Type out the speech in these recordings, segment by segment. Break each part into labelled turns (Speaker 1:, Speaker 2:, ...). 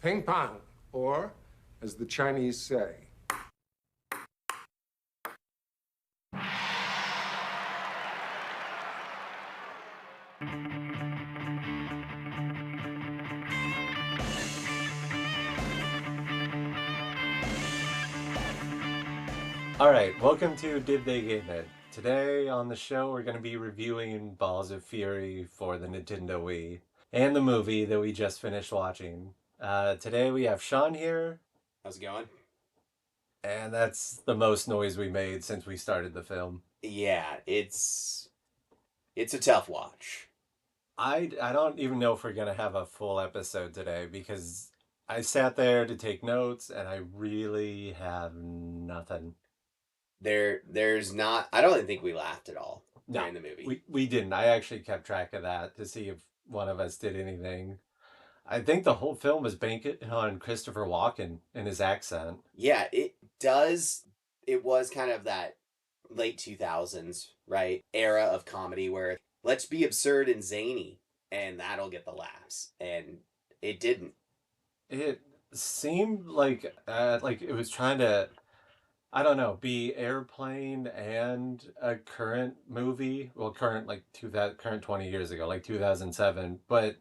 Speaker 1: Ping pong, or as the Chinese say.
Speaker 2: Alright, welcome to Did They Game It? Today on the show we're going to be reviewing Balls of Fury for the Nintendo Wii and the movie that we just finished watching. Today we have Sean here.
Speaker 3: How's it going?
Speaker 2: And that's the most noise we made since we started the film.
Speaker 3: Yeah, it's a tough watch.
Speaker 2: I don't even know if we're going to have a full episode today because I sat there to take notes and I really have nothing.
Speaker 3: There's not. I don't think we laughed at all
Speaker 2: No,
Speaker 3: during the movie.
Speaker 2: we didn't. I actually kept track of that to see if one of us did anything. I think the whole film is banking on Christopher Walken and his accent.
Speaker 3: Yeah, it does. It was kind of that late 2000s, right, era of comedy where let's be absurd and zany, and that'll get the laughs, and it didn't.
Speaker 2: It seemed like it was trying to, I don't know, be Airplane and a current movie. Well, current like current 20 years ago, like 2007, but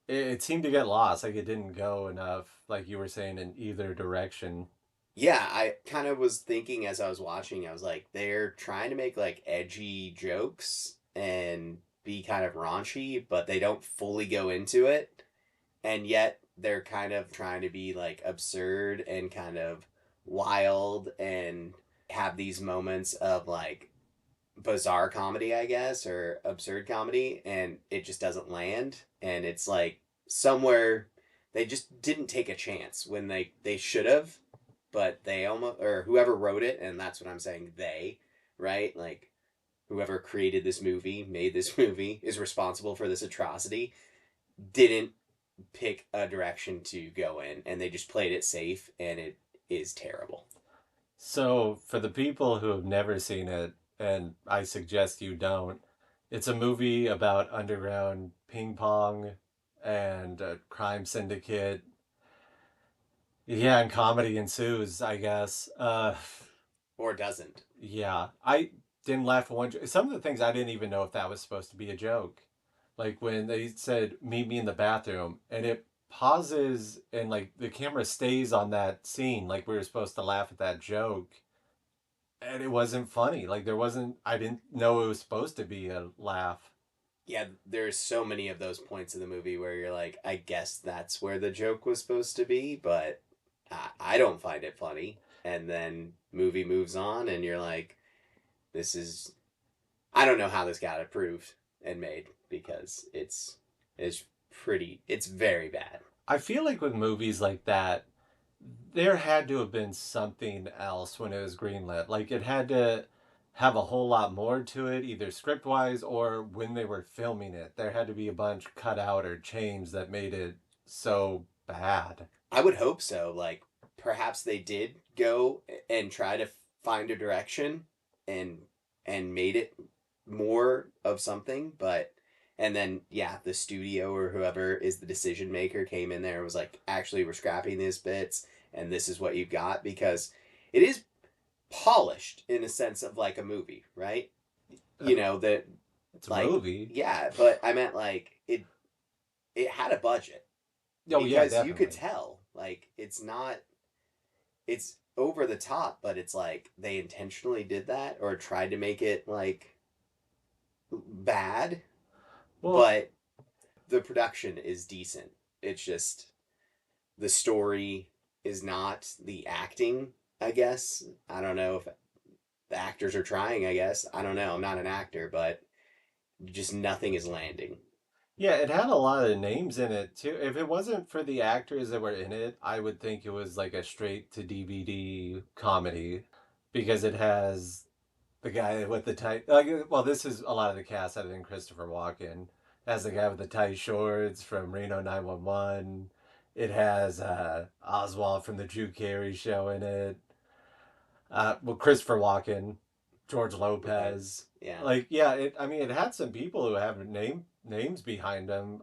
Speaker 2: it seemed to get lost. Like it didn't go enough, like you were saying, in either direction.
Speaker 3: Yeah, I kind of was thinking as I was watching, I was like, they're trying to make like edgy jokes and be kind of raunchy, but they don't fully go into it. And yet they're kind of trying to be like absurd and kind of wild and have these moments of like bizarre comedy, I guess, or absurd comedy, and it just doesn't land. And it's like somewhere they just didn't take a chance when they should have, but they almost, or whoever wrote it, and that's what I'm saying, they, right? Like whoever created this movie, made this movie, is responsible for this atrocity, didn't pick a direction to go in, and they just played it safe, and it is terrible.
Speaker 2: So, for the people who have never seen it, and I suggest you don't, it's a movie about underground ping pong and a crime syndicate. Yeah, and comedy ensues, I guess.
Speaker 3: Or doesn't.
Speaker 2: Yeah, I didn't laugh at one. Some of the things I didn't even know if that was supposed to be a joke. Like when they said, "Meet me in the bathroom," and it pauses and like the camera stays on that scene, like we were supposed to laugh at that joke and it wasn't funny. Like there wasn't. I didn't know it was supposed to be a laugh.
Speaker 3: Yeah, there's so many of those points in the movie where you're like, I guess that's where the joke was supposed to be, but I don't find it funny. And then movie moves on, and you're like, this is, I don't know how this got approved and made because it's it's very bad.
Speaker 2: I feel like with movies like that, there had to have been something else when it was greenlit. Like it had to have a whole lot more to it, either script wise or when they were filming it. There had to be a bunch cut out or changed that made it so bad.
Speaker 3: I would hope so. Like perhaps they did go and try to find a direction and made it more of something, but and then yeah, the studio or whoever is the decision maker came in there and was like, actually we're scrapping these bits and this is what you've got because it is polished in a sense of like a movie, right? You know that
Speaker 2: It's a
Speaker 3: like
Speaker 2: movie.
Speaker 3: yeah, but I meant like it had a budget
Speaker 2: Oh yeah,
Speaker 3: because you could
Speaker 2: definitely.
Speaker 3: tell like it's not it's over the top, but it's like they intentionally did that or tried to make it like bad,
Speaker 2: Well,
Speaker 3: but the production is decent. It's just the story is not the acting, I guess. I don't know if the actors are trying, I guess. I don't know. I'm not an actor, but just nothing is landing.
Speaker 2: yeah, it had a lot of names in it too. If it wasn't for the actors that were in it, I would think it was like a straight to DVD comedy because it has the guy with the tight. Like, well, this is a lot of the cast other than Christopher Walken. It has the guy with the tight shorts from Reno 911. It has Oswald from the Drew Carey Show in it. Well, Christopher Walken, George
Speaker 3: Lopez.
Speaker 2: Lopez.
Speaker 3: Yeah.
Speaker 2: Like, yeah, it. I mean, it had some people who have names behind them.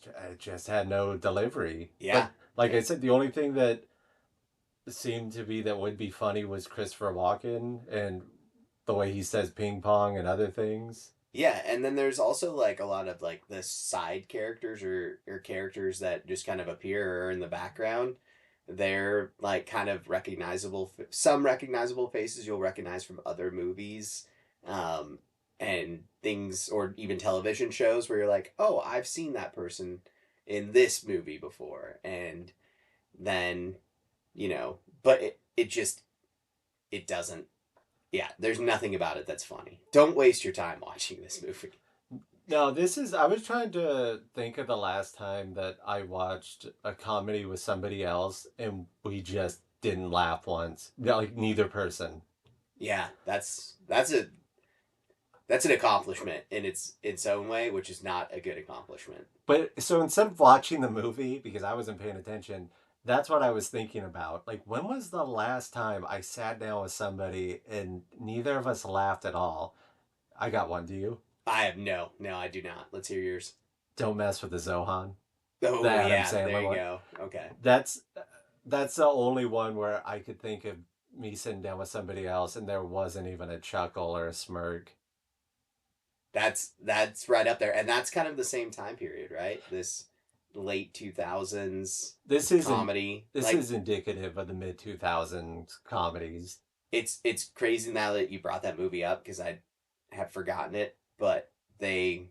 Speaker 2: It just had no delivery.
Speaker 3: Yeah.
Speaker 2: Like I said, the only thing that seemed to be that would be funny was Christopher Walken and the way he says ping pong and other things.
Speaker 3: Yeah, and then there's also like a lot of like the side characters or characters that just kind of appear or are in the background. They're like kind of recognizable, some recognizable faces you'll recognize from other movies, um, and things, or even television shows where you're like, oh, I've seen that person in this movie before, and then but it just it doesn't. Yeah, there's nothing about it that's funny. Don't waste your time watching this movie.
Speaker 2: No, this is. I was trying to think of the last time that I watched a comedy with somebody else and we just didn't laugh once. Like, neither person.
Speaker 3: Yeah, that's an accomplishment in its own way, which is not a good accomplishment.
Speaker 2: But so instead of watching the movie, because I wasn't paying attention, that's what I was thinking about. Like, when was the last time I sat down with somebody and neither of us laughed at all? I got one. Do you?
Speaker 3: I have no, I do not. Let's hear yours.
Speaker 2: Don't mess with the Zohan. The
Speaker 3: Oh
Speaker 2: Adam
Speaker 3: yeah, there
Speaker 2: Sandler
Speaker 3: you
Speaker 2: one.
Speaker 3: go. Okay.
Speaker 2: That's that's the only one where I could think of me sitting down with somebody else and there wasn't even a chuckle or a smirk.
Speaker 3: That's right up there. And that's kind of the same time period, right? This late 2000s
Speaker 2: This isn't
Speaker 3: comedy.
Speaker 2: this
Speaker 3: Like
Speaker 2: is indicative of the mid 2000s comedies.
Speaker 3: it's crazy now that you brought that movie up because I have forgotten it, but they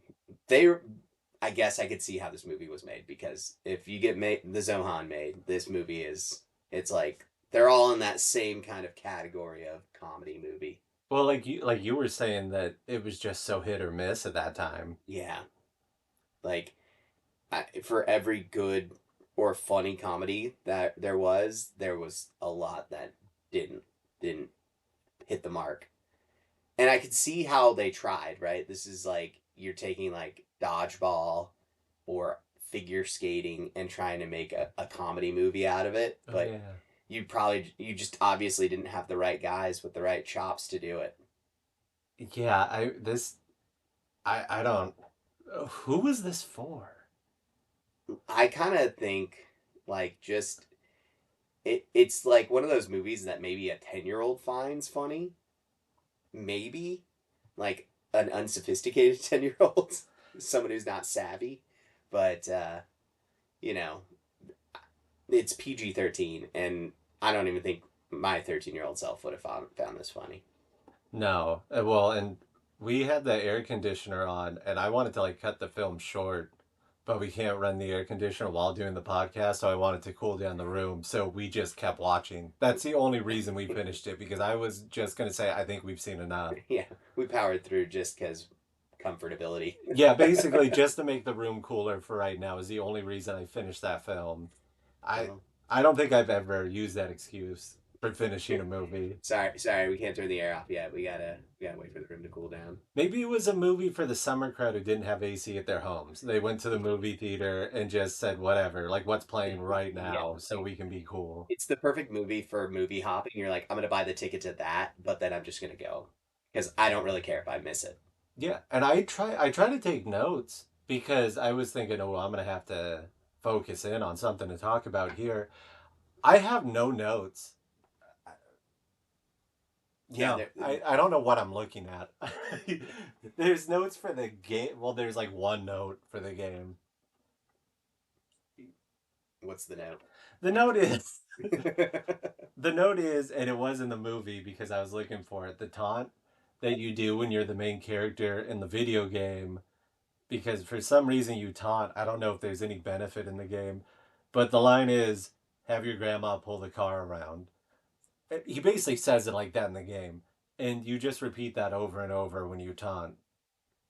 Speaker 3: I guess I could see how this movie was made because if you get the Zohan made, this movie is it's like they're all in that same kind of category of comedy movie.
Speaker 2: Well, like you were saying that it was just so hit or miss at that time.
Speaker 3: Yeah, like for every good or funny comedy that there was a lot that didn't hit the mark. And I could see how they tried, right? This is like you're taking like dodgeball or figure skating and trying to make a comedy movie out of it,
Speaker 2: Oh
Speaker 3: but
Speaker 2: yeah.
Speaker 3: you just obviously didn't have the right guys with the right chops to do it.
Speaker 2: Yeah, I don't who was this for?
Speaker 3: I kind of think like just it's like one of those movies that maybe a 10-year-old finds funny, maybe like an unsophisticated 10-year-old, someone who's not savvy, but you know, it's PG-13 and I don't even think my 13-year-old self would have found this funny.
Speaker 2: No. Well, and we had the air conditioner on and I wanted to like cut the film short, but we can't run the air conditioner while doing the podcast, so I wanted to cool down the room. So we just kept watching. That's the only reason we finished it because I was just going to say I think we've seen enough.
Speaker 3: Yeah, we powered through just because comfortability.
Speaker 2: Yeah, basically just to make the room cooler for right now is the only reason I finished that film. I
Speaker 3: Well,
Speaker 2: I don't think I've ever used that excuse for finishing a movie.
Speaker 3: sorry, we can't turn the air off yet. We gotta wait for the room to cool down.
Speaker 2: Maybe it was a movie for the summer crowd who didn't have AC at their homes. They went to the movie theater and just said whatever, like what's playing right
Speaker 3: Yeah,
Speaker 2: now so we can be cool.
Speaker 3: it's the perfect movie for movie hopping. You're like, I'm gonna buy the ticket to that, but then I'm just gonna go because I don't really care if I miss it.
Speaker 2: Yeah, and I try to take notes because I was thinking, oh, well, I'm gonna have to focus in on something to talk about here. I have no notes.
Speaker 3: Yeah,
Speaker 2: No, I don't know what I'm looking at. There's notes for the game. Well, there's like one note for the game.
Speaker 3: what's the note?
Speaker 2: The note is the note is, and it was in the movie because I was looking for it, the taunt that you do when you're the main character in the video game. Because for some reason you taunt. I don't know if there's any benefit in the game, but the line is, "Have your grandma pull the car around." He basically says it like that in the game, and you just repeat that over and over when you taunt.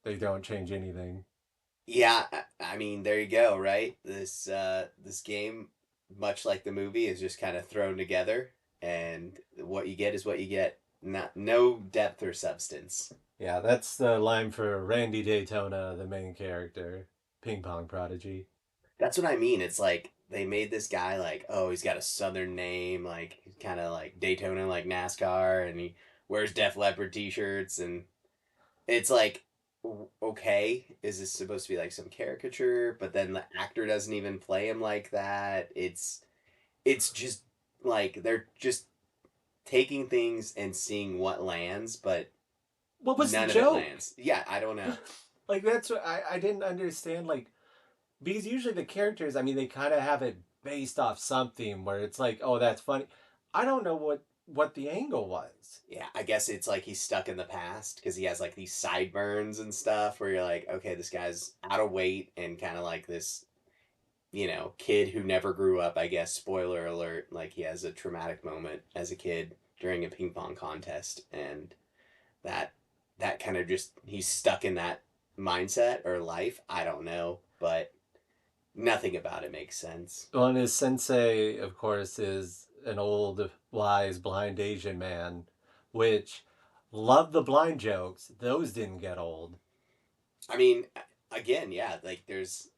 Speaker 2: They don't change anything.
Speaker 3: Yeah, I mean, there you go, right? This game, much like the movie, is just kind of thrown together, and what you get is what you get. Not no depth or substance.
Speaker 2: Yeah, that's the line for Randy Daytona, the main character, ping pong prodigy.
Speaker 3: That's what I mean. It's like they made this guy like, oh, he's got a southern name, like kind of like Daytona, like NASCAR, and he wears Def Leppard t-shirts, and it's like okay, is this supposed to be like some caricature? But then the actor doesn't even play him like that. It's just like they're just taking things and seeing what lands, but
Speaker 2: What was the
Speaker 3: none of it
Speaker 2: joke?
Speaker 3: lands. Yeah, I don't know.
Speaker 2: Like that's what I didn't understand. Like because usually the characters, I mean, they kind of have it based off something where it's like, oh, that's funny. I don't know what the angle was.
Speaker 3: Yeah, I guess it's like he's stuck in the past because he has like these sideburns and stuff where you're like, okay, this guy's out of weight and kind of like this, kid who never grew up, I guess. Spoiler alert, like he has a traumatic moment as a kid during a ping pong contest and that that kind of just he's stuck in that mindset or life. I don't know, but nothing about it makes sense.
Speaker 2: Well, and his sensei, of course, is an old, wise, blind Asian man, which loved the blind jokes. Those didn't get old.
Speaker 3: I mean, again, yeah, like there's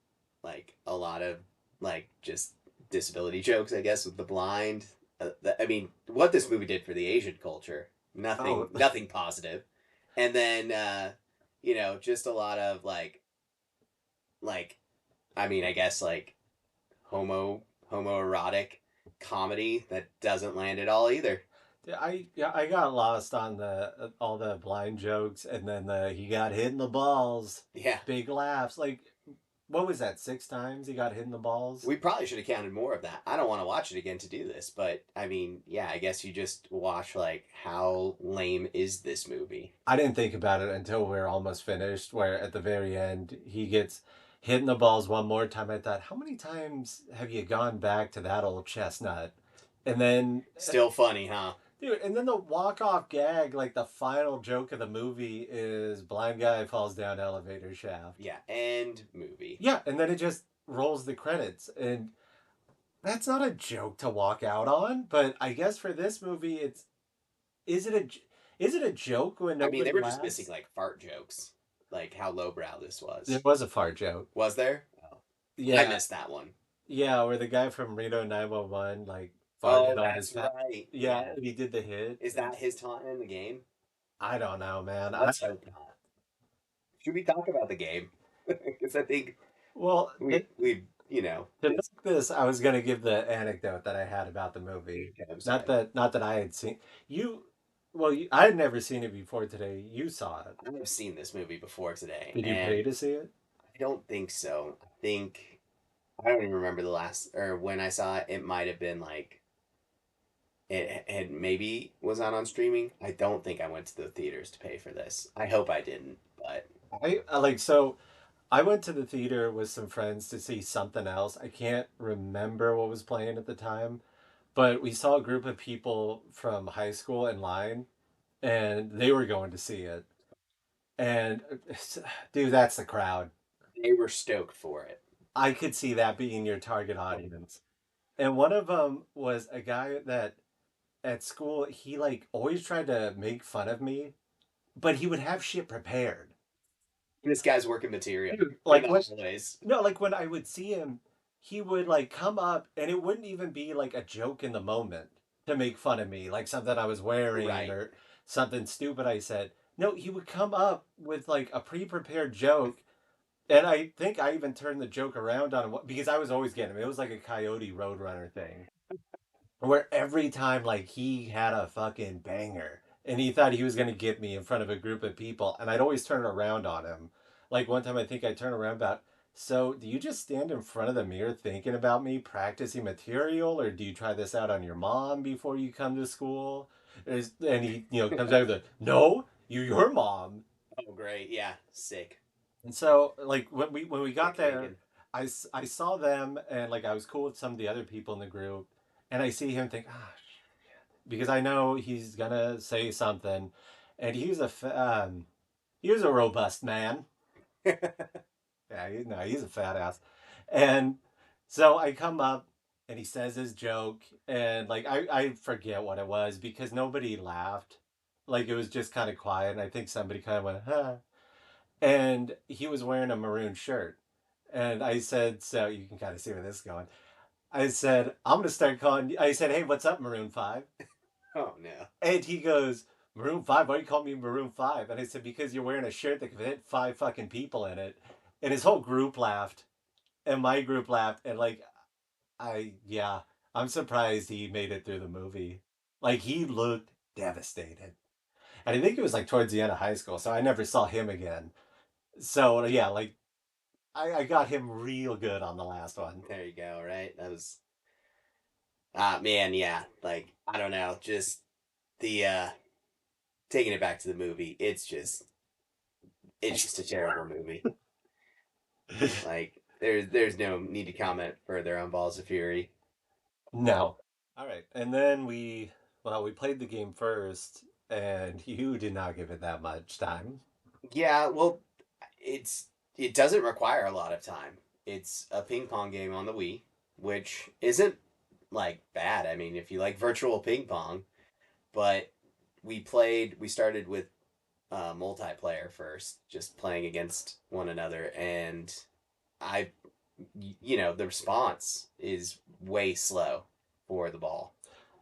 Speaker 3: like a lot of like just disability jokes, I guess, with the blind. I mean, what this movie did for the Asian culture,
Speaker 2: Oh,
Speaker 3: nothing positive. And then, just a lot of like, I mean, I guess like homoerotic comedy that doesn't land at all either.
Speaker 2: I got lost on the all the blind jokes, and then he got hit in the balls,
Speaker 3: Yeah,
Speaker 2: big laughs. Like, what was that? 6 times he got hit in the balls.
Speaker 3: we probably should have counted more of that. I don't want to watch it again to do this, but I mean, yeah, I guess you just watch like how lame is this movie?
Speaker 2: I didn't think about it until we are almost finished. Where at the very end he gets hit in the balls one more time. I thought, how many times have you gone back to that old chestnut? And then
Speaker 3: Still funny, huh?
Speaker 2: dude, and then the walk off gag, like the final joke of the movie is blind guy falls down elevator shaft.
Speaker 3: Yeah, and movie.
Speaker 2: Yeah, and then it just rolls the credits. And that's not a joke to walk out on, but I guess for this movie is it a is it a joke when
Speaker 3: I mean, they
Speaker 2: nobody
Speaker 3: were just missing
Speaker 2: laughs?
Speaker 3: like fart jokes, like how lowbrow this
Speaker 2: There
Speaker 3: was.
Speaker 2: was a fart joke.
Speaker 3: Was there? Oh, I
Speaker 2: Yeah.
Speaker 3: missed that one.
Speaker 2: Yeah, where the guy from Reno 911 like
Speaker 3: Oh,
Speaker 2: farted on his
Speaker 3: that's
Speaker 2: hat.
Speaker 3: right.
Speaker 2: Yeah,
Speaker 3: Yeah.
Speaker 2: and he did the hit.
Speaker 3: Is that his time in the game?
Speaker 2: I don't know, man.
Speaker 3: Let's hope not. Should we talk about the game? Because I think
Speaker 2: Well, to
Speaker 3: just
Speaker 2: make this, I was gonna give the anecdote that I had about the movie.
Speaker 3: okay, I'm
Speaker 2: Not
Speaker 3: sorry.
Speaker 2: that I had seen you. Well, I had never seen it before today. You saw it.
Speaker 3: I have seen this movie before today,
Speaker 2: Did you pay
Speaker 3: and
Speaker 2: to see it?
Speaker 3: I don't think so. I don't even remember the last or when I saw it. It might have been like it had maybe was on streaming. I don't think I went to the theaters to pay for this. I hope I didn't, but
Speaker 2: I like so. I went to the theater with some friends to see something else. I can't remember what was playing at the time, but we saw a group of people from high school in line, and they were going to see it. And dude, that's the crowd.
Speaker 3: they were stoked for it.
Speaker 2: I could see that being your target audience. And one of them was a guy that at school he like always tried to make fun of me, but he would have shit prepared.
Speaker 3: This guy's working material
Speaker 2: Dude,
Speaker 3: in
Speaker 2: like
Speaker 3: the
Speaker 2: when
Speaker 3: hallways.
Speaker 2: no, like when I would see him, he would like come up and it wouldn't even be like a joke in the moment to make fun of me, like something I was wearing
Speaker 3: Right.
Speaker 2: or something stupid I said. No, he would come up with like a pre-prepared joke. And I think I even turned the joke around on him because I was always getting him. It was like a Coyote Roadrunner thing where every time like he had a fucking banger and he thought he was going to get me in front of a group of people and I'd always turn around on him. Like one time I think I turned around about, so do you just stand in front of the mirror thinking about me practicing material or do you try this out on your mom before you come to school? And he comes out with the no, you're your mom.
Speaker 3: Oh, great. Yeah. Sick.
Speaker 2: And so like when we got
Speaker 3: Sick
Speaker 2: there,
Speaker 3: thinking.
Speaker 2: I saw them and like I was cool with some of the other people in the group and I see him think, ah, because I know he's gonna say something, and he was a robust man. Yeah, no, he's a fat ass, and so I come up and he says his joke, and like I forget what it was because nobody laughed, like it was just kind of quiet, and I think somebody kind of went, huh, and he was wearing a maroon shirt, and I said, so you can kind of see where this is going. I said, I'm gonna start calling. I said, hey, what's up, Maroon 5?
Speaker 3: Oh no.
Speaker 2: And he goes, Maroon 5, why do you call me Maroon 5? And I said, because you're wearing a shirt that could fit 5 fucking people in it. And his whole group laughed. And my group laughed. And like, yeah, I'm surprised he made it through the movie. Like, he looked devastated. And I think it was like towards the end of high school. So I never saw him again. So yeah, like, I got him real good on the last one.
Speaker 3: There you go, right? That was man, yeah. Like, I don't know, just the taking it back to the movie, it's just a terrible movie. Like, there's no need to comment further on Balls of Fury.
Speaker 2: No. All right. And then we played the game first, and you did not give it that much time.
Speaker 3: Yeah, well, it doesn't require a lot of time. It's a ping pong game on the Wii, which isn't like bad. I mean, if you like virtual ping pong, but we started with multiplayer first, just playing against one another, and I, the response is way slow for the ball.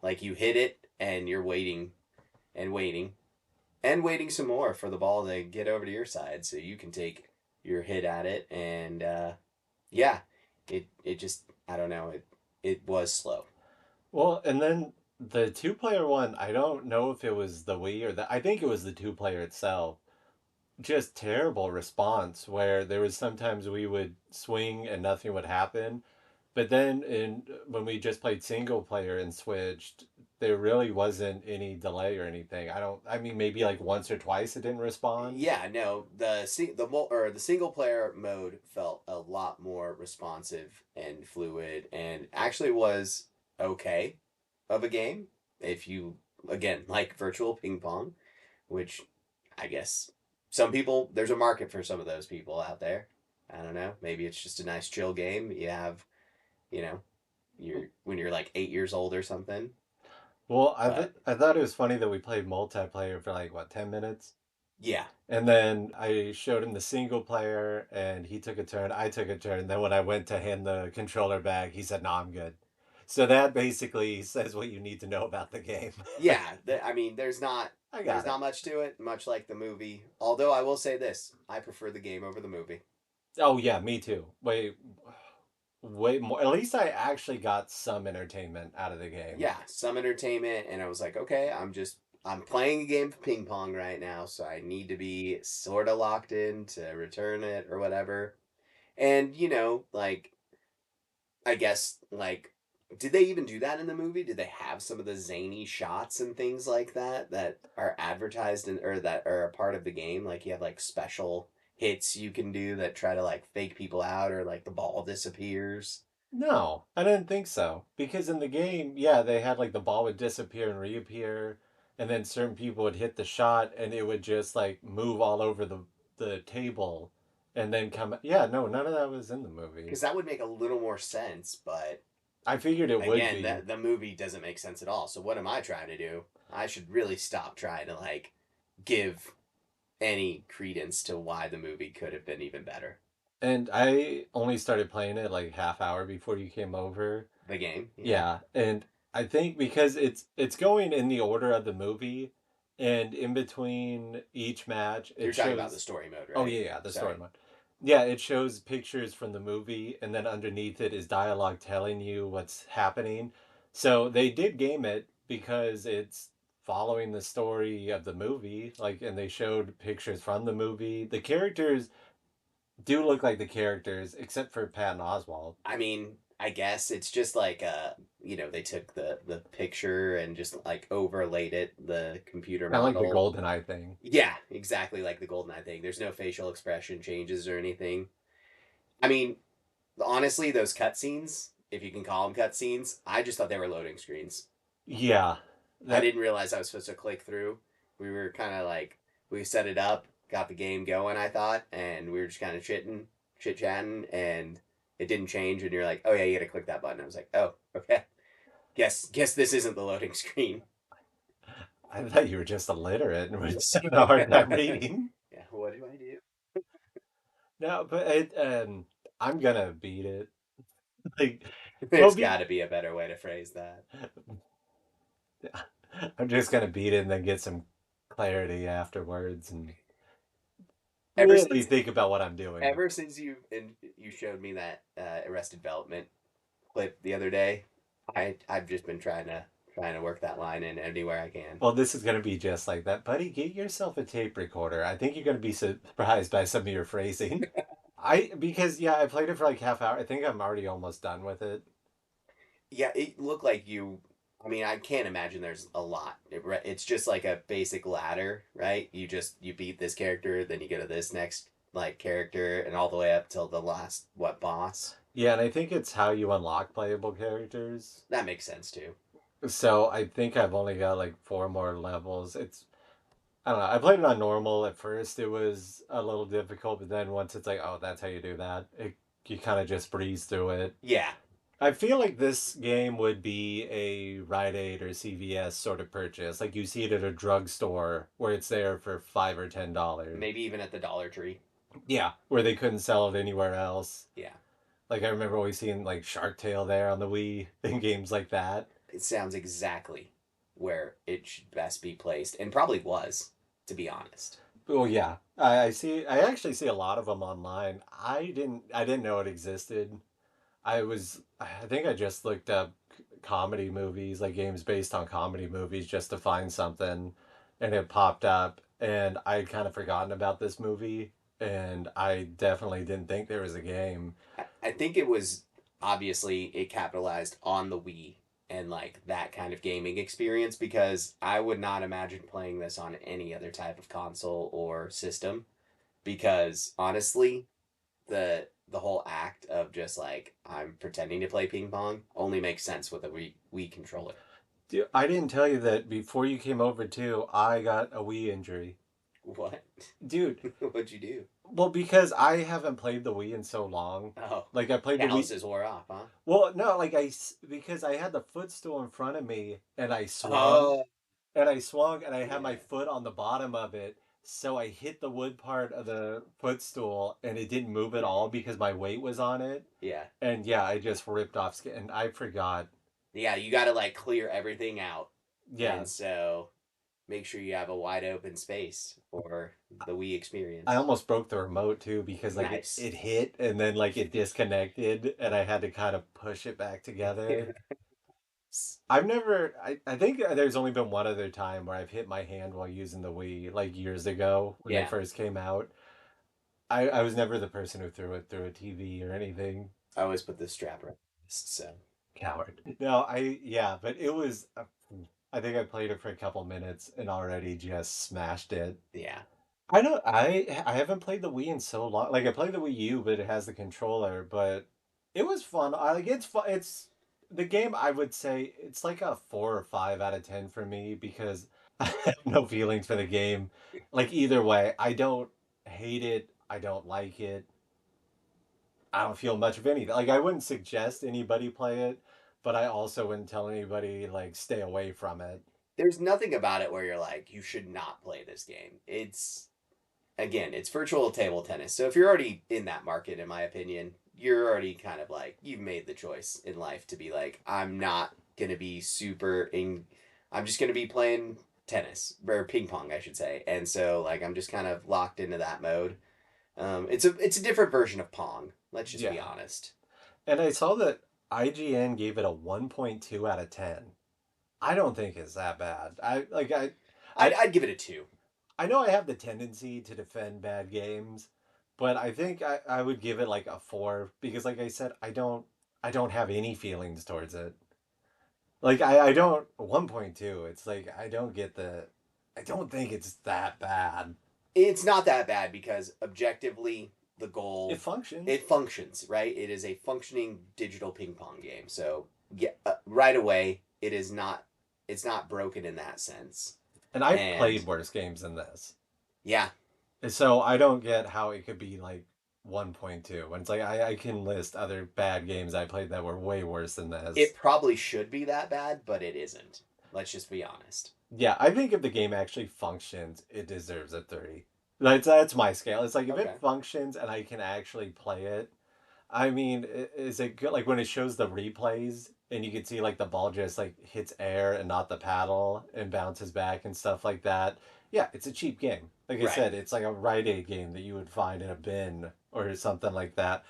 Speaker 3: Like, you hit it and you're waiting and waiting and waiting some more for the ball to get over to your side so you can take your hit at it. And yeah, it just, I don't know, it was slow.
Speaker 2: Well, and then the two-player one, I don't know if it was the Wii or I think it was the two-player itself. Just terrible response where there was sometimes we would swing and nothing would happen. But then when we just played single player and switched, there really wasn't any delay or anything. I mean maybe like once or twice it didn't respond.
Speaker 3: Yeah, no, the single player mode felt a lot more responsive and fluid, and actually was okay of a game if you, again, like virtual ping pong, which I guess some people, there's a market for some of those people out there. I don't know. Maybe it's just a nice chill game. You have, you know, you're when you're like 8 years old or something.
Speaker 2: Well,
Speaker 3: But
Speaker 2: I thought it was funny that we played multiplayer for like what 10 minutes.
Speaker 3: yeah,
Speaker 2: And then I showed him the single player, and he took a turn. I took a turn. Then when I went to hand the controller back, he said, "No, I'm good." So that basically says what you need to know about the game.
Speaker 3: yeah. I mean,
Speaker 2: I
Speaker 3: there's
Speaker 2: got it.
Speaker 3: not much to it, much like the movie. Although I will say this, I prefer the game over the movie.
Speaker 2: Oh yeah, me too. Way more. At least I actually got some entertainment out of the game.
Speaker 3: Yeah, some entertainment, and I was like, okay, I'm playing a game of ping pong right now, so I need to be sort of locked in to return it or whatever. And like, I guess, like, did they even do that in the movie? Did they have some of the zany shots and things like that that are advertised or that are a part of the game? Like, you have like special hits you can do that try to like fake people out, or like the ball disappears.
Speaker 2: No, I didn't think so. Because in the game, yeah, they had like the ball would disappear and reappear, and then certain people would hit the shot and it would just like move all over the table and then come. Yeah, no, none of that was in the movie.
Speaker 3: Because that would make a little more sense, but
Speaker 2: I figured it would
Speaker 3: again,
Speaker 2: be.
Speaker 3: that the movie doesn't make sense at all. So what am I trying to do? I should really stop trying to like give any credence to why the movie could have been even better.
Speaker 2: And I only started playing it like half hour before you came over.
Speaker 3: The game, yeah.
Speaker 2: Yeah, and I think because it's going in the order of the movie, and in between each match,
Speaker 3: You're
Speaker 2: it
Speaker 3: talking about the
Speaker 2: shows.
Speaker 3: story mode,
Speaker 2: Oh
Speaker 3: right?
Speaker 2: yeah, yeah, the story
Speaker 3: Sorry.
Speaker 2: mode. Yeah, it shows pictures from the movie, and then underneath it is dialogue telling you what's happening. So they did game it because it's following the story of the movie, like, and they showed pictures from the movie. The characters do look like the characters, except for Patton Oswalt.
Speaker 3: I mean, I guess it's just like they took the picture and just like overlaid it the computer
Speaker 2: Kind of like the
Speaker 3: model.
Speaker 2: Golden Eye thing.
Speaker 3: Yeah, exactly like the GoldenEye thing. There's no facial expression changes or anything. I mean, honestly, those cutscenes, if you can call them cutscenes, I just thought they were loading screens.
Speaker 2: Yeah,
Speaker 3: I
Speaker 2: that
Speaker 3: didn't realize I was supposed to click through. We were kind of like, we set it up, got the game going, I thought, and we were just kind of chit chatting, and it didn't change. And you're like, oh yeah, you got to click that button. I was like, oh, okay. Guess this isn't the loading screen.
Speaker 2: I thought you were just illiterate and were just having a hard time reading.
Speaker 3: Yeah, what do I do?
Speaker 2: No, but I'm gonna beat it. Like, well,
Speaker 3: There's got to be a better way to phrase that.
Speaker 2: I'm just gonna beat it and then get some clarity afterwards and
Speaker 3: Ever
Speaker 2: really
Speaker 3: since
Speaker 2: think about what I'm doing.
Speaker 3: ever since you showed me that Arrested Development clip the other day, I've just been trying to work that line in anywhere I can.
Speaker 2: Well, this is going to be just like that. Buddy, get yourself a tape recorder. I think you're going to be surprised by some of your phrasing. Because, yeah, I played it for like half hour. I think I'm already almost done with it.
Speaker 3: Yeah, it looked like you. I mean, I can't imagine there's a lot. It's just like a basic ladder, right? You beat this character, then you go to this next like character, and all the way up till the last what boss.
Speaker 2: Yeah, and I think it's how you unlock playable characters.
Speaker 3: That makes sense too.
Speaker 2: So I think I've only got like 4 more levels. I don't know. I played it on normal. At first, it was a little difficult, but then once it's like, oh, that's how you do that, you kind of just breeze through it.
Speaker 3: Yeah,
Speaker 2: I feel like this game would be a Rite Aid or CVS sort of purchase. Like you see it at a drugstore where it's there for $5 or $10.
Speaker 3: maybe even at the Dollar Tree.
Speaker 2: Yeah, where they couldn't sell it anywhere else.
Speaker 3: Yeah,
Speaker 2: Like I remember always seeing like Shark Tale there on the Wii and games like that.
Speaker 3: it sounds exactly where it should best be placed, and probably was, to be honest.
Speaker 2: Oh yeah, I see. I actually see a lot of them online. I didn't know it existed. I think I just looked up comedy movies, like games based on comedy movies, just to find something, and it popped up, and I had kind of forgotten about this movie, and I definitely didn't think there was a game.
Speaker 3: I think it was obviously it capitalized on the Wii and like that kind of gaming experience because I would not imagine playing this on any other type of console or system because honestly the whole act of just like I'm pretending to play ping pong only makes sense with a Wii controller.
Speaker 2: Dude, I didn't tell you that before you came over too. I got a Wii injury,
Speaker 3: What?
Speaker 2: dude.
Speaker 3: What'd you do?
Speaker 2: Well, because I haven't played the Wii in so long.
Speaker 3: Oh,
Speaker 2: Like I played the Wii.
Speaker 3: calluses wore off, huh?
Speaker 2: Well, no, because I had the footstool in front of me and
Speaker 3: Oh,
Speaker 2: I swung and I had my
Speaker 3: yeah,
Speaker 2: foot on the bottom of it. So I hit the wood part of the footstool and it didn't move at all because my weight was on it.
Speaker 3: yeah,
Speaker 2: And yeah, I just ripped off skin. And I forgot.
Speaker 3: yeah. You got to like clear everything out,
Speaker 2: Yeah,
Speaker 3: and so make sure you have a wide open space for the Wii
Speaker 2: I
Speaker 3: experience.
Speaker 2: almost broke the remote too because like
Speaker 3: Nice.
Speaker 2: it hit and then like it disconnected and I had to kind of push it back together. I think there's only been one other time where I've hit my hand while using the Wii, like years ago when they
Speaker 3: Yeah,
Speaker 2: first came out. I was never the person who threw it through a TV or anything.
Speaker 3: I always put the strap around. So
Speaker 2: Coward. No, yeah, but it was, I think I played it for a couple minutes and already just smashed it.
Speaker 3: yeah,
Speaker 2: I haven't played the Wii in so long. Like I played the Wii U, but it has the controller, but it was fun. I like it's fun. It's the game I would say it's like a 4 or 5 out of 10 for me because I have no feelings for the game. Like either way, I don't hate it. I don't like it. I don't feel much of anything. Like I wouldn't suggest anybody play it, but I also wouldn't tell anybody like stay away from it.
Speaker 3: there's nothing about it where you're like you should not play this game. It's again, it's virtual table tennis. So if you're already in that market, in my opinion, you're already kind of like you've made the choice in life to be like I'm not gonna be super in. I'm just gonna be playing tennis or ping pong, I should say. And so like I'm just kind of locked into that mode. It's a different version of Pong. Let's just be
Speaker 2: Yeah.
Speaker 3: honest.
Speaker 2: And I saw that IGN gave it a 1.2 out of 10. I don't think it's that bad.
Speaker 3: I'd
Speaker 2: I
Speaker 3: I'd give it a two.
Speaker 2: I know I have the tendency to defend bad games, but I think I would give it like a 4 because like I said, I don't have any feelings towards it. Like I don't 1.2, it's like I don't think it's that bad.
Speaker 3: It's not that bad because objectively the
Speaker 2: It
Speaker 3: goal
Speaker 2: functions.
Speaker 3: it functions, right? It is a functioning digital ping pong game. So yeah, right away it is not it's not broken in that sense.
Speaker 2: And I've
Speaker 3: And
Speaker 2: played worse games than this.
Speaker 3: yeah,
Speaker 2: So I don't get how it could be like 1.2 when it's like I can list other bad games I played that were way worse than this.
Speaker 3: it probably should be that bad, but it isn't. Let's just be honest.
Speaker 2: Yeah, I think if the game actually functions, it deserves a 30. That's my scale. It's like if
Speaker 3: Okay.
Speaker 2: it functions and I can actually play it, I mean, is it good? Like when it shows the replays and you can see like the ball just like hits air and not the paddle and bounces back and stuff like that. Yeah, it's a cheap game. Like I
Speaker 3: Right.
Speaker 2: said, it's like a Rite Aid game that you would find in a bin or something like that.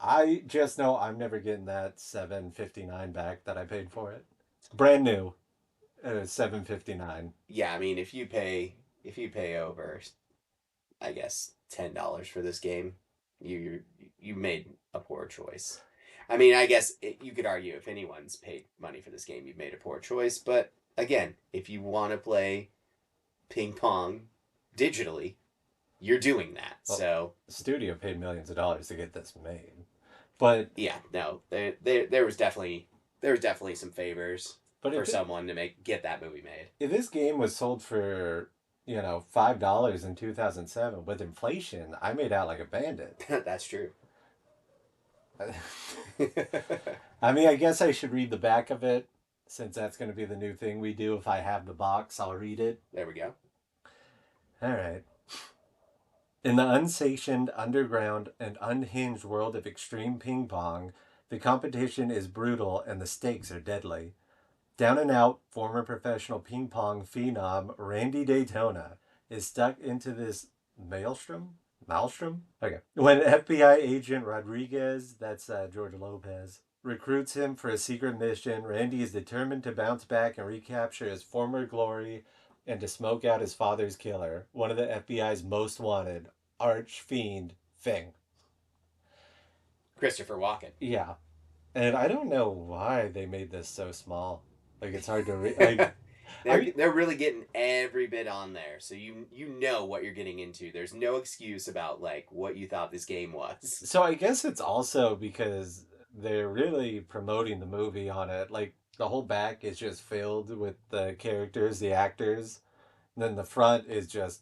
Speaker 2: I just know I'm never getting that 7.59 back that I paid for it. Brand new, 7.59.
Speaker 3: Yeah, I mean, if you pay over, I guess $10 for this game, you made a poor choice. I mean, I guess you could argue if anyone's paid money for this game, you've made a poor choice. But again, if you want to play ping pong digitally, you're doing that.
Speaker 2: Well,
Speaker 3: So
Speaker 2: the studio paid millions of dollars to get this made, but
Speaker 3: yeah, no, there was definitely some favors
Speaker 2: but
Speaker 3: for
Speaker 2: if it
Speaker 3: someone to get that movie made.
Speaker 2: if this game was sold for $5 in 2007 with inflation, I made out like a bandit.
Speaker 3: That's true.
Speaker 2: I mean, I guess I should read the back of it since that's going to be the new thing we do. If I have the box, I'll read it.
Speaker 3: There we go.
Speaker 2: All right. In the unsanctioned, underground, and unhinged world of extreme ping pong, the competition is brutal and the stakes are deadly. Down and out, former professional ping pong phenom Randy Daytona is stuck into this maelstrom. Maelstrom? Okay. When FBI agent Rodriguez, that's George Lopez, recruits him for a secret mission, Randy is determined to bounce back and recapture his former glory and to smoke out his father's killer, one of the FBI's most wanted, arch fiend Fing.
Speaker 3: Christopher Walken.
Speaker 2: Yeah. And I don't know why they made this so small. Like it's hard to read. Like I
Speaker 3: They're really getting every bit on there, so you know what you're getting into. There's no excuse about like what you thought this game was.
Speaker 2: so I guess it's also because they're really promoting the movie on it. Like the whole back is just filled with the characters, the actors. And then the front is just,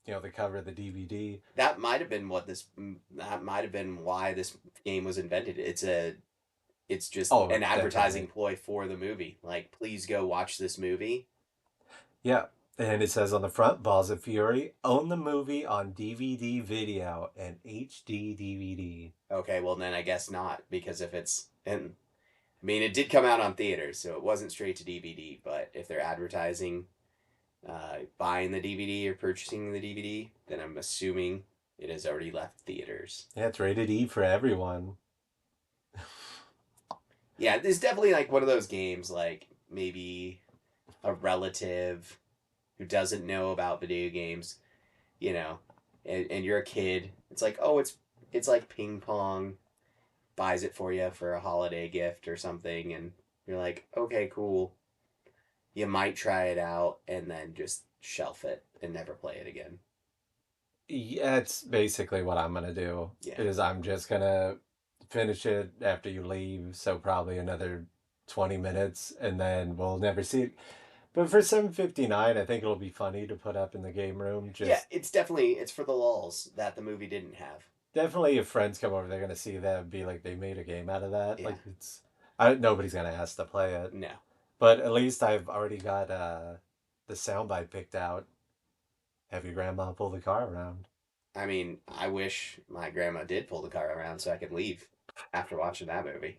Speaker 2: the cover of the DVD.
Speaker 3: That might have been what this. That might have been why this game was invented. It's just
Speaker 2: Oh,
Speaker 3: an advertising
Speaker 2: definitely.
Speaker 3: ploy for the movie. Like, please go watch this movie.
Speaker 2: Yeah. And it says on the front, Balls of Fury, own the movie on DVD video and HD DVD.
Speaker 3: Okay, well then I guess not, because if it's and I mean it did come out on theaters, so it wasn't straight to DVD. But if they're advertising buying the DVD or purchasing the DVD, then I'm assuming it has already left theaters.
Speaker 2: Yeah, it's rated E for everyone.
Speaker 3: Yeah, it's definitely like one of those games, like maybe a relative who doesn't know about video games, you know, and you're a kid. It's like, oh, it's like ping pong, buys it for you for a holiday gift or something, and you're like, okay, cool. You might try it out and then just shelf it and never play it again.
Speaker 2: Yeah, it's basically what I'm gonna do.
Speaker 3: Yeah.
Speaker 2: Is I'm just gonna finish it after you leave, so probably another 20 minutes, and then we'll never see it. But for 7.59, I think it'll be funny to put up in the game room.
Speaker 3: Yeah,
Speaker 2: Just
Speaker 3: it's for the lulls that the movie didn't have.
Speaker 2: definitely, if friends come over, they're gonna see that and be like, they made a game out of that.
Speaker 3: Yeah.
Speaker 2: Like nobody's gonna ask to play it.
Speaker 3: No.
Speaker 2: But at least I've already got the soundbite picked out. Have your grandma pull the car around.
Speaker 3: I mean, I wish my grandma did pull the car around so I could leave after watching that movie.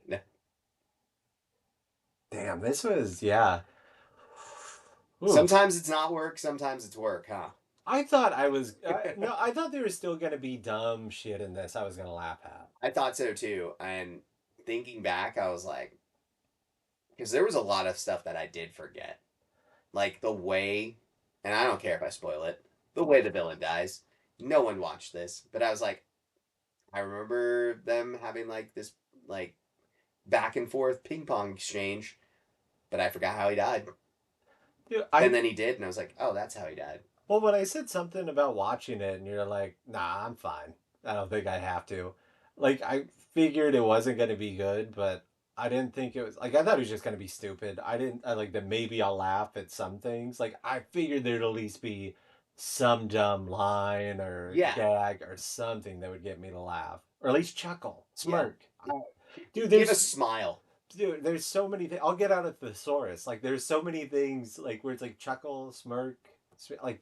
Speaker 2: Damn, this was yeah. Ooh.
Speaker 3: Sometimes it's not work, sometimes it's work, huh?
Speaker 2: I thought I was no. I thought there was still gonna be dumb shit in this. I was gonna laugh at.
Speaker 3: I thought so too. And thinking back, I was like, because there was a lot of stuff that I did forget. Like the way, and I don't care if I spoil it, the way the villain dies. No one watched this, but I was like, I remember them having like this, like, back and forth ping pong exchange, but I forgot how he died.
Speaker 2: Dude,
Speaker 3: And then he did, and I was like, oh, that's how he died.
Speaker 2: well, when I said something about watching it, and you're like, "Nah, I'm fine. I don't think I have to." Like, I figured it wasn't gonna be good, but I didn't think it was like I thought it was just gonna be stupid. I didn't. I like that maybe I'll laugh at some things. Like I figured there'd at least be some dumb line or
Speaker 3: Yeah.
Speaker 2: gag or something that would get me to laugh, or at least chuckle, smirk. Dude,
Speaker 3: Give a
Speaker 2: there's
Speaker 3: smile.
Speaker 2: there's so many things. I'll get out of the thesaurus. Like there's so many things like where it's like chuckle, smirk, like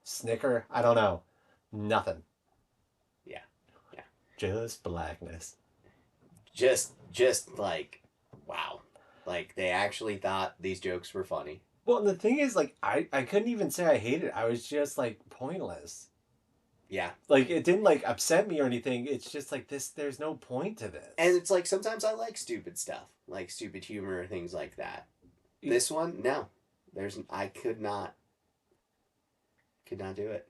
Speaker 2: snicker. I don't know, nothing.
Speaker 3: Yeah. Yeah.
Speaker 2: Just blackness.
Speaker 3: just like, wow. Like, they actually thought these jokes were funny.
Speaker 2: Well, the thing is, like, I couldn't even say I hated it. I was just like pointless.
Speaker 3: Yeah.
Speaker 2: Like, it didn't like upset me or anything. It's just like this. There's no point to
Speaker 3: And
Speaker 2: this.
Speaker 3: it's like sometimes I like stupid stuff, like stupid humor or things like that. This one, no. I could not do it.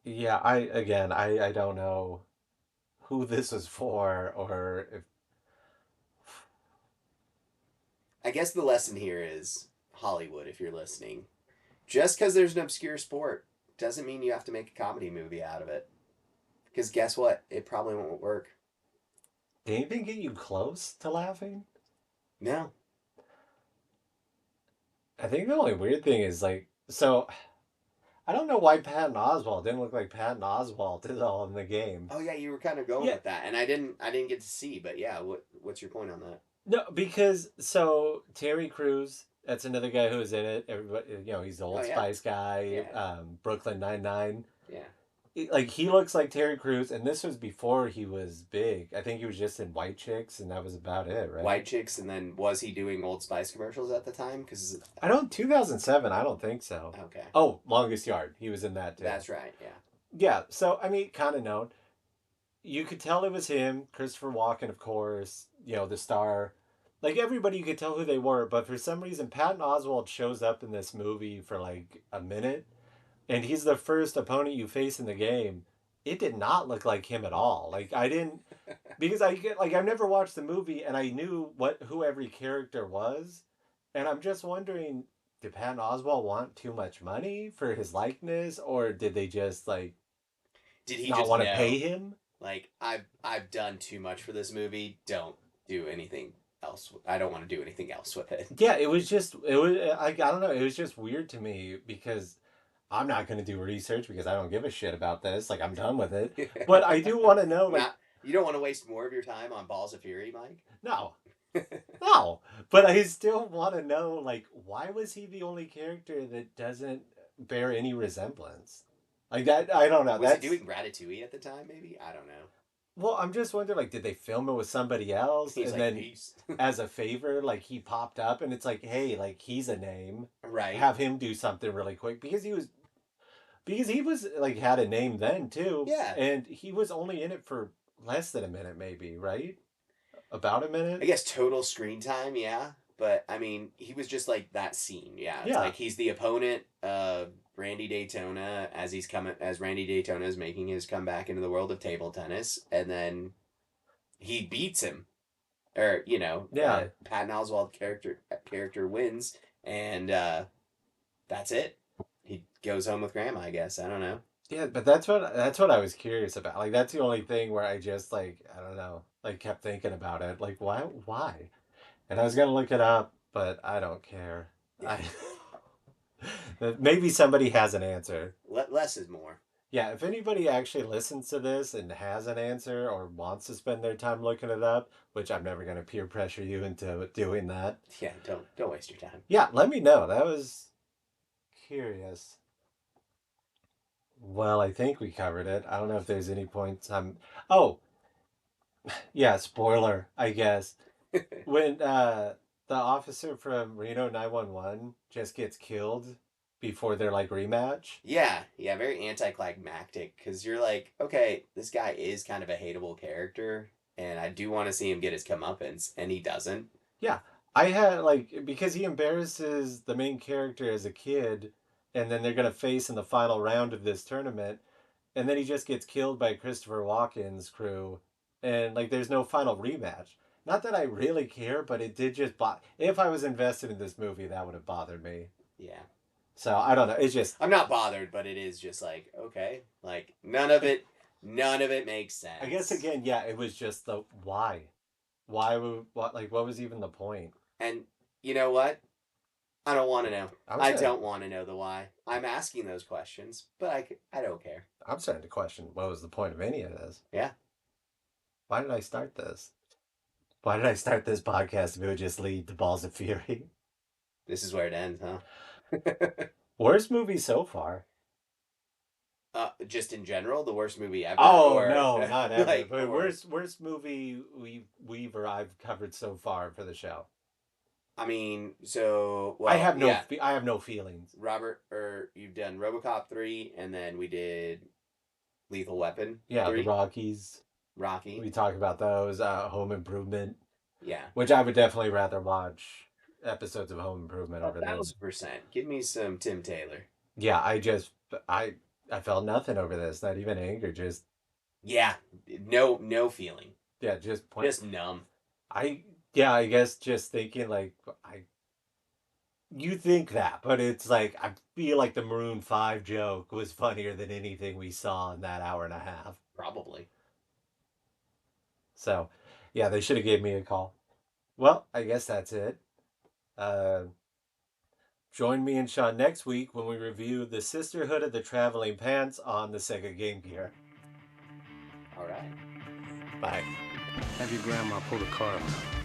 Speaker 2: Yeah, I don't know who this was for or if
Speaker 3: I guess the lesson here is Hollywood, if you're listening. Just because there's an obscure sport doesn't mean you have to make a comedy movie out of it. Because guess what? It probably won't work.
Speaker 2: did anything get you close to laughing?
Speaker 3: No.
Speaker 2: I think the only weird thing is like so I don't know why Patton Oswalt didn't look like Patton Oswalt at all in the game.
Speaker 3: Oh yeah, you were kind of going
Speaker 2: Yeah,
Speaker 3: with that, and I didn't get to see, but yeah, what's your point on that?
Speaker 2: no, because so Terry Crews, that's another guy who was in it. Everybody, he's the
Speaker 3: Oh
Speaker 2: Old
Speaker 3: yeah,
Speaker 2: Spice guy,
Speaker 3: yeah,
Speaker 2: Brooklyn Nine-Nine.
Speaker 3: yeah.
Speaker 2: Like he looks like Terry Crews, and this was before he was big. I think he was just in White Chicks, and that was about it,
Speaker 3: White
Speaker 2: right?
Speaker 3: Chicks, and then was he doing Old Spice commercials at the time? Because
Speaker 2: I don't 2007. I don't think so.
Speaker 3: okay,
Speaker 2: Oh, Longest Yard. He was in that too.
Speaker 3: that's right. Yeah,
Speaker 2: Yeah. So I mean, kind of known. You could tell it was him. Christopher Walken, of course. The star. Like everybody, you could tell who they were. But for some reason, Patton Oswalt shows up in this movie for like a minute, and he's the first opponent you face in the game. It did not look like him at all. Like I didn't because I get like I've never watched the movie and I knew who every character was, and I'm just wondering, did Patton Oswalt want too much money for his likeness, or did they just like
Speaker 3: did he
Speaker 2: not
Speaker 3: just
Speaker 2: want to pay
Speaker 3: know?
Speaker 2: him?
Speaker 3: Like I've done too much for this movie. Don't do anything else. I don't want to do anything else with it.
Speaker 2: Yeah, it was I don't know, it was just weird to me because I'm not going to do research because I don't give a shit about this. Like I'm done with it. But I do want to know like
Speaker 3: Not you don't want to waste more of your time on Balls of Fury, Mike.
Speaker 2: no. No, but I still want to know, like, why was he the only character that doesn't bear any resemblance? Like that, I don't know.
Speaker 3: Was he
Speaker 2: That's
Speaker 3: doing Ratatouille at the time? Maybe I don't know.
Speaker 2: well, I'm just wondering, like, did they film it with somebody else,
Speaker 3: He's
Speaker 2: and
Speaker 3: like
Speaker 2: then
Speaker 3: peace,
Speaker 2: as a favor, like he popped up, and it's like, hey, like he's a name,
Speaker 3: right?
Speaker 2: have him do something really quick because he was like had a name then too,
Speaker 3: Yeah,
Speaker 2: and he was only in it for less than a minute, maybe, right? About a
Speaker 3: I
Speaker 2: minute.
Speaker 3: guess total screen time, yeah. But I mean, he was just like that scene, yeah. It's
Speaker 2: Yeah,
Speaker 3: like he's the opponent of Randy Daytona as Randy Daytona is making his comeback into the world of table tennis, and then he beats him, or
Speaker 2: yeah.
Speaker 3: Patton Oswalt character wins, and that's it. He goes home with grandma, I guess. I don't know.
Speaker 2: Yeah, but that's what I was curious about. Like that's the only thing where I just like I don't know, like kept thinking about it. Like why? And I was gonna look it up, but I don't care.
Speaker 3: Yeah,
Speaker 2: I maybe somebody has an answer.
Speaker 3: less is more.
Speaker 2: Yeah, if anybody actually listens to this and has an answer or wants to spend their time looking it up, which I'm never gonna peer pressure you into doing that.
Speaker 3: Yeah, don't waste your time.
Speaker 2: Yeah, let me know. That was curious. Well, I think we covered it. I don't know if there's any points I'm. Oh, yeah, spoiler, I guess. When the officer from Reno 911 just gets killed before their like rematch.
Speaker 3: Yeah, very anticlimactic because you're like, okay, this guy is kind of a hateable character, and I do want to see him get his comeuppance, and he doesn't.
Speaker 2: Yeah, I had like because he embarrasses the main character as a kid, and then they're gonna face in the final round of this tournament, and then he just gets killed by Christopher Walken's crew, and like there's no final rematch. Not that I really care, but it did just if I was invested in this movie, that would have bothered me.
Speaker 3: Yeah,
Speaker 2: So I don't know. It's just
Speaker 3: I'm not bothered, but it is just like, okay, like none of it makes
Speaker 2: I guess
Speaker 3: sense.
Speaker 2: again, yeah, it was just the why. Why would what was even the point?
Speaker 3: And you know what? I don't want to know.
Speaker 2: I'm
Speaker 3: I
Speaker 2: starting
Speaker 3: don't want to know the why. I'm asking those questions, but I don't care.
Speaker 2: I'm starting to question what was the point of any of this.
Speaker 3: Yeah,
Speaker 2: Why did I start this? Why did I start this podcast if it would just lead to Balls of Fury?
Speaker 3: this is where it ends, huh?
Speaker 2: Worst movie so far.
Speaker 3: Just in general, the worst movie ever.
Speaker 2: Oh
Speaker 3: or,
Speaker 2: no, not ever.
Speaker 3: like,
Speaker 2: But
Speaker 3: or-
Speaker 2: worst movie we've or I've covered so far for the show.
Speaker 3: I mean, so well,
Speaker 2: I have no
Speaker 3: yeah.
Speaker 2: I have no feelings.
Speaker 3: Robert, or you've done RoboCop 3, and then we did Lethal Weapon.
Speaker 2: Yeah,
Speaker 3: 3,
Speaker 2: the Rockies.
Speaker 3: Rocky.
Speaker 2: We talked about those. Home Improvement,
Speaker 3: Yeah.
Speaker 2: which I would definitely rather watch episodes of Home Improvement over this.
Speaker 3: 1,000%. Give me some Tim Taylor.
Speaker 2: Yeah, I felt nothing over this. Not even anger. Just
Speaker 3: Yeah. No feeling.
Speaker 2: yeah, just
Speaker 3: Just numb.
Speaker 2: I guess just thinking like you think that, but it's like I feel like the Maroon 5 joke was funnier than anything we saw in that hour and a half.
Speaker 3: Probably.
Speaker 2: So, yeah, they should have gave me a call. Well, I guess that's it. Uh, join me and Sean next week when we review The Sisterhood of the Traveling Pants on the Sega Game Gear.
Speaker 3: All right.
Speaker 2: Bye.
Speaker 4: Have your grandma pull the car out.